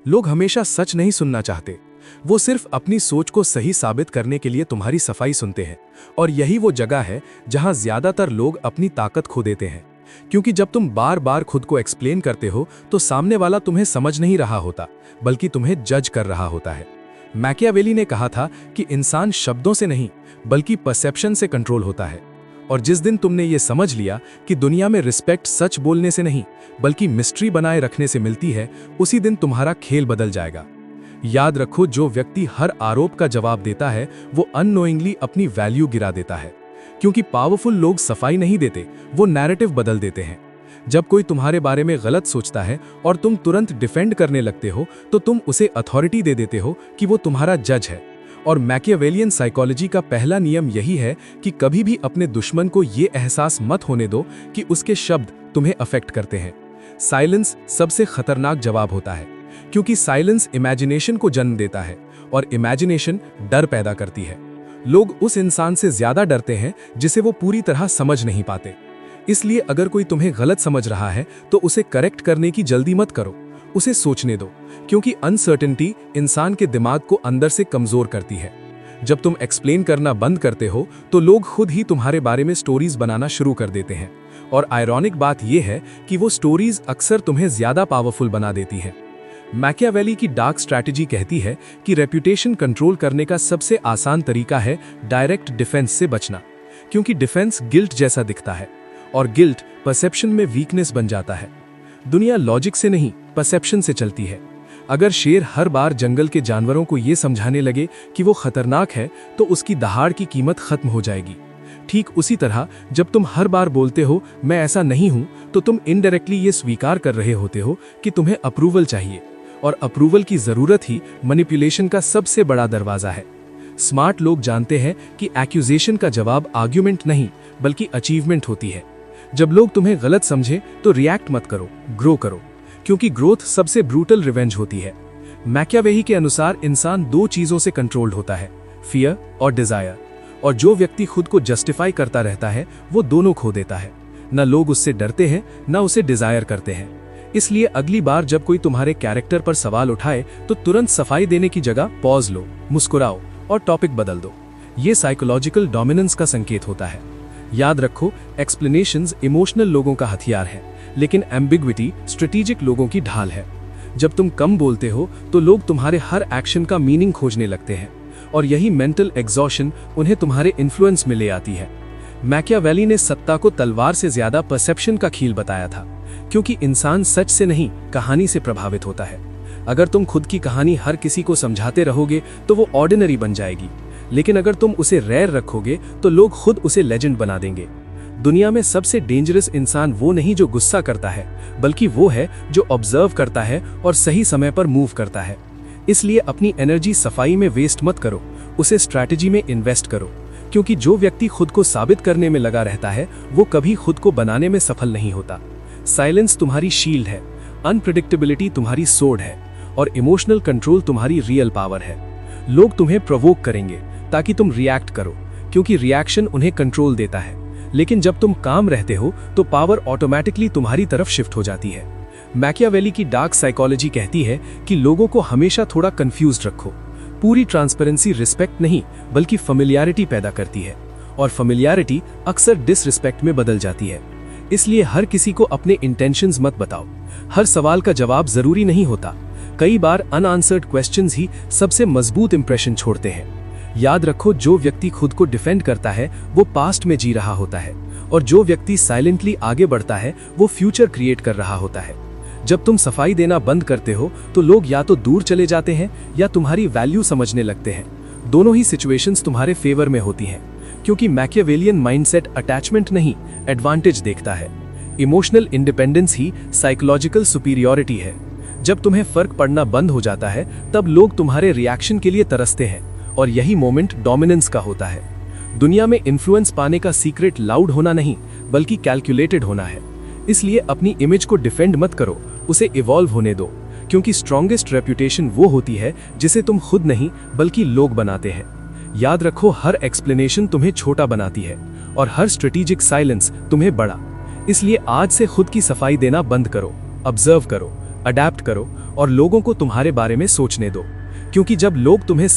लोग हमेशा सच नहीं सुनना चाहते। वो सिर्फ अपनी सोच को सही साबित करने के लिए तुम्हारी सफाई सुनते हैं। और यही वो जगह है जहां ज्यादातर लोग अपनी ताकत खो देते हैं। क्योंकि जब तुम बार बार खुद को एक्सप्लेन करते हो तो सामने वाला तुम्हें समझ नहीं रहा होता, बल्कि तुम्हें जज कर रहा होता है। मैकियावेली ने कहा था कि इंसान शब्दों से नहीं, बल्कि परसेप्शन से कंट्रोल होता है। और जिस दिन तुमने ये समझ लिया कि दुनिया में रिस्पेक्ट सच बोलने से नहीं, बल्कि मिस्ट्री बनाए रखने से मिलती है, उसी दिन तुम्हारा खेल बदल जाएगा। याद रखो, जो व्यक्ति हर आरोप का जवाब देता है वो अननोइंगली अपनी वैल्यू गिरा देता है। क्योंकि पावरफुल लोग सफाई नहीं देते, वो नैरेटिव बदल देते हैं। जब कोई तुम्हारे बारे में गलत सोचता है और तुम तुरंत डिफेंड करने लगते हो, तो तुम उसे अथॉरिटी दे देते हो कि वो तुम्हारा जज है। और मैकियावेलियन साइकोलॉजी का पहला नियम यही है कि कभी भी अपने दुश्मन को ये एहसास मत होने दो कि उसके शब्द तुम्हें अफेक्ट करते हैं। साइलेंस सबसे खतरनाक जवाब होता है, क्योंकि साइलेंस इमेजिनेशन को जन्म देता है और इमेजिनेशन डर पैदा करती है। लोग उस इंसान से ज्यादा डरते हैं जिसे वो पूरी तरह समझ नहीं पाते। इसलिए अगर कोई तुम्हें गलत समझ रहा है तो उसे करेक्ट करने की जल्दी मत करो, उसे सोचने दो। क्योंकि अनसर्टेनिटी इंसान के दिमाग को अंदर से कमजोर करती है। जब तुम एक्सप्लेन करना बंद करते हो तो लोग खुद ही तुम्हारे बारे में स्टोरीज बनाना शुरू कर देते हैं। और आयरॉनिक बात यह है कि वो स्टोरीज अक्सर तुम्हें ज्यादा पावरफुल बना देती हैं। मैकियावेली की डार्क स्ट्रैटेजी कहती है कि रेप्यूटेशन कंट्रोल करने का सबसे आसान तरीका है डायरेक्ट डिफेंस से बचना। क्योंकि डिफेंस गिल्ट जैसा दिखता है और गिल्ट परसेप्शन में वीकनेस बन जाता है। दुनिया लॉजिक से नहीं, परसेप्शन से चलती है। अगर शेर हर बार जंगल के जानवरों को यह समझाने लगे कि वो खतरनाक है, तो उसकी दहाड़ की कीमत खत्म हो जाएगी। ठीक उसी तरह जब तुम हर बार बोलते हो मैं ऐसा नहीं हूं, तो तुम इनडायरेक्टली ये स्वीकार कर रहे होते हो कि तुम्हें अप्रूवल चाहिए। और अप्रूवल की जरूरत ही मैनिपुलेशन का सबसे बड़ा दरवाजा है। स्मार्ट लोग जानते हैं कि एक्यूजेशन का जवाब आर्ग्यूमेंट नहीं, बल्कि अचीवमेंट होती है। जब लोग तुम्हें गलत समझे तो रिएक्ट मत करो, ग्रो करो। क्योंकि ग्रोथ सबसे ब्रूटल रिवेंज होती है। मैकियावेली के अनुसार इंसान दो चीजों से कंट्रोल्ड होता है, फियर और डिजायर। और जो व्यक्ति खुद को जस्टिफाई करता रहता है वो दोनों खो देता है। न लोग उससे डरते हैं, न उसे डिजायर करते हैं। इसलिए अगली बार जब कोई तुम्हारे कैरेक्टर पर सवाल उठाए तो तुरंत सफाई देने की जगह पॉज लो, मुस्कुराओ और टॉपिक बदल दो। ये साइकोलॉजिकल डोमिनेंस का संकेत होता है। याद रखो, एक्सप्लेनेशंस इमोशनल लोगों का हथियार है, लेकिन एम्बिग्विटी स्ट्रेटेजिक लोगों की ढाल है। जब तुम कम बोलते हो तो लोग तुम्हारे हर एक्शन का मीनिंग खोजने लगते हैं, और यही मेंटल एग्जॉशन उन्हें तुम्हारे इन्फ्लुएंस में ले आती है। मैकियावेली ने सत्ता को तलवार से ज्यादा परसेप्शन का खेल बताया था, क्योंकि इंसान सच से नहीं, कहानी से प्रभावित होता है। अगर तुम खुद की कहानी हर किसी को समझाते रहोगे तो वो ऑर्डिनरी बन जाएगी, लेकिन अगर तुम उसे रेयर रखोगे तो लोग खुद उसे लेजेंड बना देंगे। दुनिया में सबसे डेंजरस इंसान वो नहीं जो गुस्सा करता है, बल्कि वो है जो ऑब्जर्व करता है और सही समय पर मूव करता है। इसलिए अपनी एनर्जी सफाई में वेस्ट मत करो, उसे स्ट्रैटेजी में इन्वेस्ट करो। क्योंकि जो व्यक्ति खुद को साबित करने में लगा रहता है वो कभी खुद को बनाने में सफल नहीं होता। साइलेंस तुम्हारी शील्ड है, अनप्रिडिक्टेबिलिटी तुम्हारी सोर्ड है, और इमोशनल कंट्रोल तुम्हारी रियल पावर है। लोग तुम्हें प्रोवोक करेंगे ताकि तुम रिएक्ट करो, क्योंकि रिएक्शन उन्हें कंट्रोल देता है। लेकिन जब तुम काम रहते हो तो पावर ऑटोमेटिकली तुम्हारी तरफ शिफ्ट हो जाती है। मैकियावेली की डार्क साइकोलॉजी कहती है कि लोगों को हमेशा थोड़ा कंफ्यूज्ड रखो। पूरी ट्रांसपेरेंसी रिस्पेक्ट नहीं, बल्कि फेमिलियरिटी पैदा करती है, और फेमिलियरिटी अक्सर डिसरिस्पेक्ट में बदल जाती है। इसलिए हर किसी को अपने इंटेंशंस मत बताओ। हर सवाल का जवाब जरूरी नहीं होता। कई बार अनआंसर्ड क्वेश्चंस ही सबसे मजबूत इंप्रेशन छोड़ते हैं। याद रखो, जो व्यक्ति खुद को डिफेंड करता है वो पास्ट में जी रहा होता है, और जो व्यक्ति साइलेंटली आगे बढ़ता है वो फ्यूचर क्रिएट कर रहा होता है। जब तुम सफाई देना बंद करते हो तो लोग या तो दूर चले जाते हैं या तुम्हारी वैल्यू समझने लगते हैं। दोनों ही सिचुएशंस तुम्हारे फेवर में होती हैं, क्योंकि मैकियावेलियन माइंडसेट अटैचमेंट नहीं, एडवांटेज देखता है। इमोशनल इंडिपेंडेंस ही साइकोलॉजिकल सुपीरियरिटी है। जब तुम्हें फर्क पड़ना बंद हो जाता है तब लोग तुम्हारे रिएक्शन के लिए तरसते हैं, और यही मोमेंट डोमिनेंस का होता है। दुनिया में इन्फ्लुएंस पाने का सीक्रेट लाउड होना नहीं, बल्कि कैलकुलेटेड होना है। इसलिए अपनी इमेज को डिफेंड मत करो, उसे इवॉल्व होने दो। क्योंकि स्ट्रॉन्गेस्ट रेप्यूटेशन वो होती है जिसे तुम खुद नहीं बल्कि लोग बनाते हैं। याद रखो, हर एक्सप्लेनेशन तुम्हें छोटा बनाती है और हर स्ट्रेटेजिक साइलेंस तुम्हें बड़ा। इसलिए आज से खुद की सफाई देना बंद करो, ऑब्जर्व करो, अडैप्ट करो और लोगों को तुम्हारे बारे में सोचने दो, क्योंकि जब लोग तुम्हें